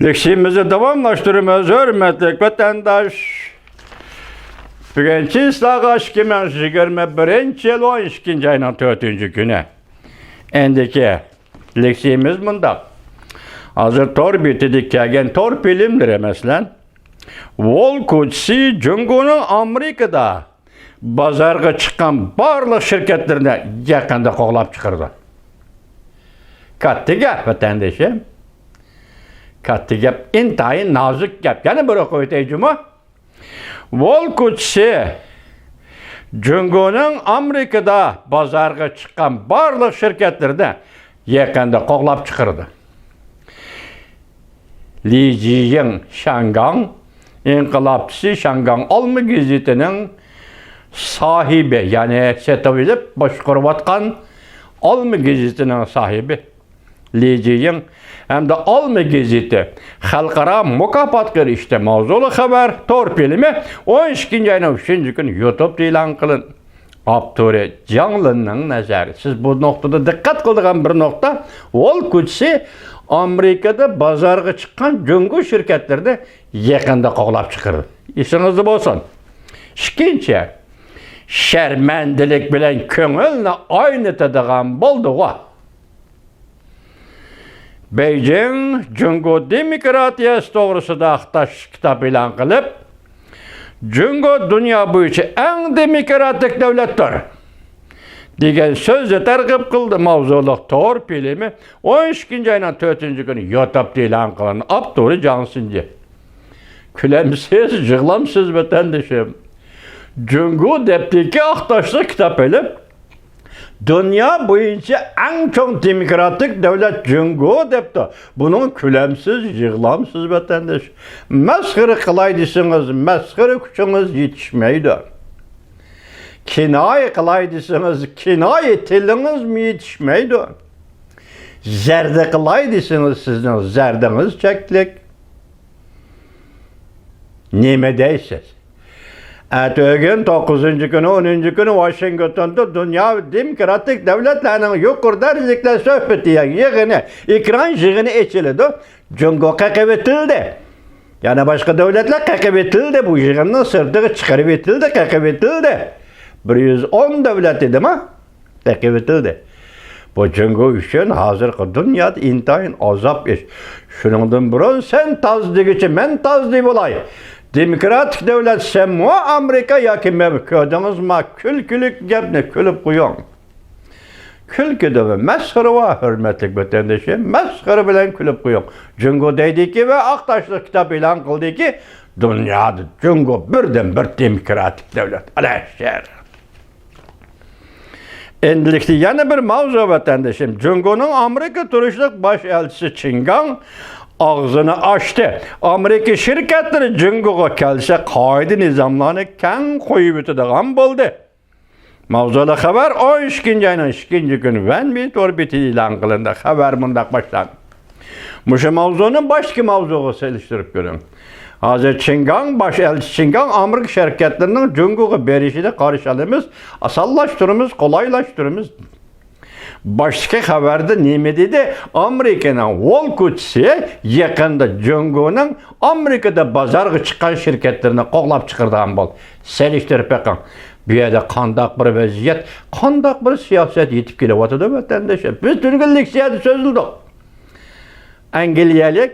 Leksimizi davamlaştırmamız hürmetlik vatandaş. Bugün Çislağa 2021 yıl 12. ayının 4. günü. Endiki leksimiz bunda. Hazır tor bitidik kelgen tor bilimdir mesela. Wol Kutsi Jungo'nun Amerika'da bazarga çıkan barlıq şirketlerine yakında qoğlap çıkardı. Kattı gap vatandaşım. Kattı gap intayin nazik gap. Yani bir okuyucu Wol Kutsi Jungo'nun Amerika'da bazarga çıkan barlıq şirketlerine yakında qoğlap çıkardı. Li Jiying Shangang İnkılapçı Shangang Alma Gazeti'nin sahibi, yani setavilip başkuruvatkan Alma Gazeti'nin sahibi Li Jiying hem de Alma Gazeti halkara mukafat girişte mavzulu haber torpilimi 12. ayının 3. günü YouTube'da ilan kılın. Abdurrahman Canlı'nın nazarı. Siz bu noktada dikkat kıldığın bir nokta, Wol Kutsi Amerika'da bazarga çıkan Jungo şirketlerde yakında qoğlap çıkardı. İşinizde olsun. İkinci, şermendilik bilen köngülne oynatadigan boldu o. Beijing Jungo demokratiyası doğrusunda Aktaş kitap ilan kılıp, Jungo dünya boyunca en demokratik devlettir degan sözle tergib kıldı mavzuluk tor filmi 12. ayının 4. günü YouTube'da ilan kılan Abdurrahman Cansınca. Külemsiz, jığlamsız vatandaşım. Jungo depteki Aktaşlı kitap elip, dünya boyunca en çok demokratik devlet Jungo depti. Bunun külemsiz, jığlamsız vatandaş. Mesxiri kılaydısınız, mesxiri küçünüz yetişmeydi. Kinaye kılaydısınız, kinaye tiliniz mi yetişmeydi? Zerde kılaydısınız, sizin zerdiniz çeklik. Nemedeysiniz? Ötügün 9. günü, 10. günü Washington'da dünya demokratik devletlerinin yukarı derecekler sohbeti yığını, ekran yığını içildi. Jungo kakıp etildi. Yani başka devletler kakıp etildi. Bu yığının sırtığı çıkarıp etildi, kakıp etildi. 110 devlet idi mi? Takip etildi. Bu Jungo üçün hazırkı dünyada intayin azap iş. Şunundan burun sen tazdığı için ben tazdığı olay. Demokratik devlet sen mu Amerika yakime köydünüz ma külkülük gebne külüp kuyun. Külkü de ve mesxırı var hürmetlik vatandaşım. Mesxırı bilen külüp kuyun. Jungo deydi ki ve Aktaşlı kitap ilan kıldı ki dünyada Jungo birden bir demokratik devlet. Aleyhisselam. Endilikli yana bir mavzu vatandaşım. Jungo'nun Amerika turistlik baş elçisi Çingang ağzını açtı. Amerika şirketleri Jungo'ga gelse kaydı nizamlarını keng koyup ötediğen buldu. Mavzulu haber 12. ayının 2. günü ben bir torbiti ilan kılındı. Haber bundak başlandı. Muşu mavzunun başka mavzuğu seliştirip görün. Hazır Çingang, baş elçi Çingang, Amerika şirketlerinin Jungo'ga berişine karışalımız, asallaştırımız, kolaylaştırımız. Başka haberde ne dedi? Amerika'nın Wol Kutsi yakında Jungo'nun Amerika'da bazarga çıkan şirketlerine qoğlap çıkırdığın bol. Seliştirip bakın. Bir yerde kandak bir vaziyet, kandak bir siyaset yetip geliyordu vatandaşa. Biz Türk'ün siyaseti sözüldü. Angeliyelik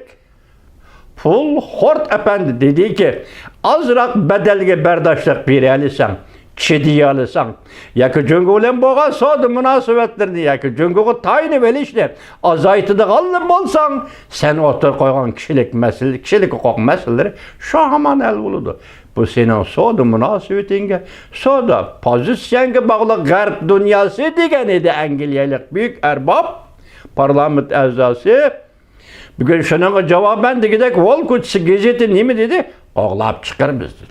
Pul Hort Efendi dedi ki, azrak bedelge berdaşlık berelisan, çediyalisan, yakı Jungo ile boğa soğdu münasebetlerini, yakı Jungo'u tayini velişle, azaytıda kallın bolsan, sen otur koygan kişilik hukuk meseleleri şu hemen el buludu. Bu senin soğdu münasebetinge, soğdu pozisyonga bağlı garp dünyası degen idi Angeliyelik büyük erbab, parlament azası. Bugün şunun cevaben de gidek Wol Kutsi gazeti ne mi dedi? Oğlap çıkar bizdir.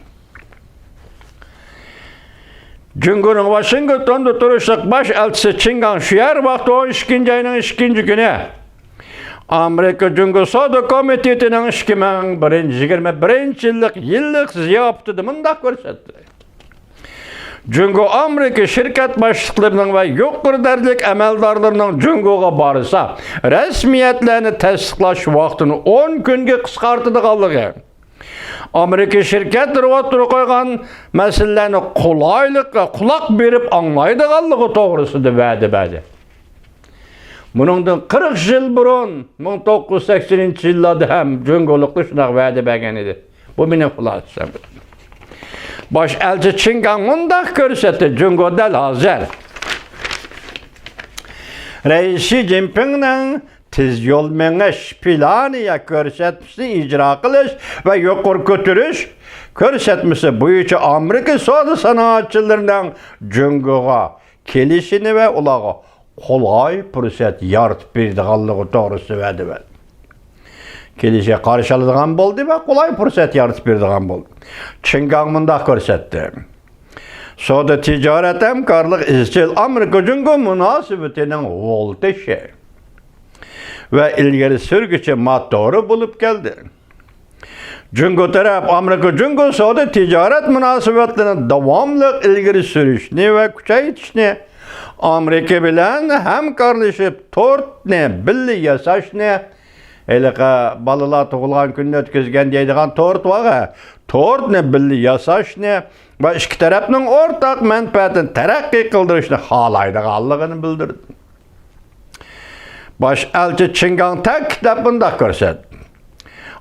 Jungo'nun Washington'da turuşluk baş elçisi Çingang Şuyar vakti 12. ayının 2. günü Amerika Jungo Savdo Komitetinin 2021 yıllık ziyafeti mındak görsetti. Cungo Amerika şirket başlıklarının ve yukarı derlik əməldarlarının Cungo'ga barısa, resmiyetlerini tasdiqlash vaqtini 10 günge qisqartıdığanlığı. Amerika şirketleri oturup koygan meselelerini kolaylıkla kulak berip anlaydıganlığı doğrusudur vədi. Bunundan 40 yıl burun 1980 yıllarda hem Cungoluklu şunaq vədi bəgən idi. Bu benim xulasam. Baş elçi Çingan mundaq görsetti Cungo del hazır. Reisi Jinping'nin tiz yol meneş planıya görsetmesi icra kılış ve yukarı götürüş görsetmesi boyunca Amerika soda sanatçılarından Cungo'ga kelişini ve ulağı kolay fırsat yaratıp berdiğanlığı doğrusu vədi. Kelişe karşıladığan boldu ve kolay fırsat yaratıp berdiğan boldu. Çingan mundaq görsetti. Soda ticaret hemkarlık izcil Amerika Cungo münasebetinin oldu ve ilgili sürgüçü motoru bulup geldi. Cungo taraf Amerika Cungo soda ticaret münasebetlerinin devamlı ilgili sürüşünü ve küçeytişini Amerika bilen hemkarlaşıp tortni billi yasaşını balılar tuğulgan gününü ötküzgen deydiğen tort var. Tortni billi yasaşını ve iki tarafının ortak menfaatini terakki kıldırışını halaydıganlığını bildirdi. Baş elçi Çingan tek kitabında görset.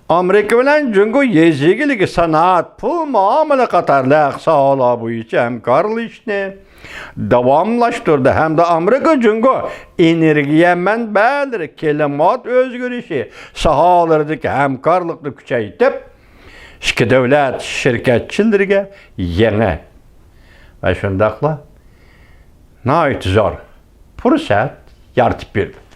Amerika bilen Cungo yezigiligi sanat, pul muamele katarlıq sahala boyunca hemkarlaşını davamlaştırdı. Hem de Amerika Cungo energiya mənbələri, kelimat özgürüşü sahalardaki hemkarlıklı küçeytip iki devlet şirketçilerine yeni ve şundakla nait zor fırsat yaratıp berdi.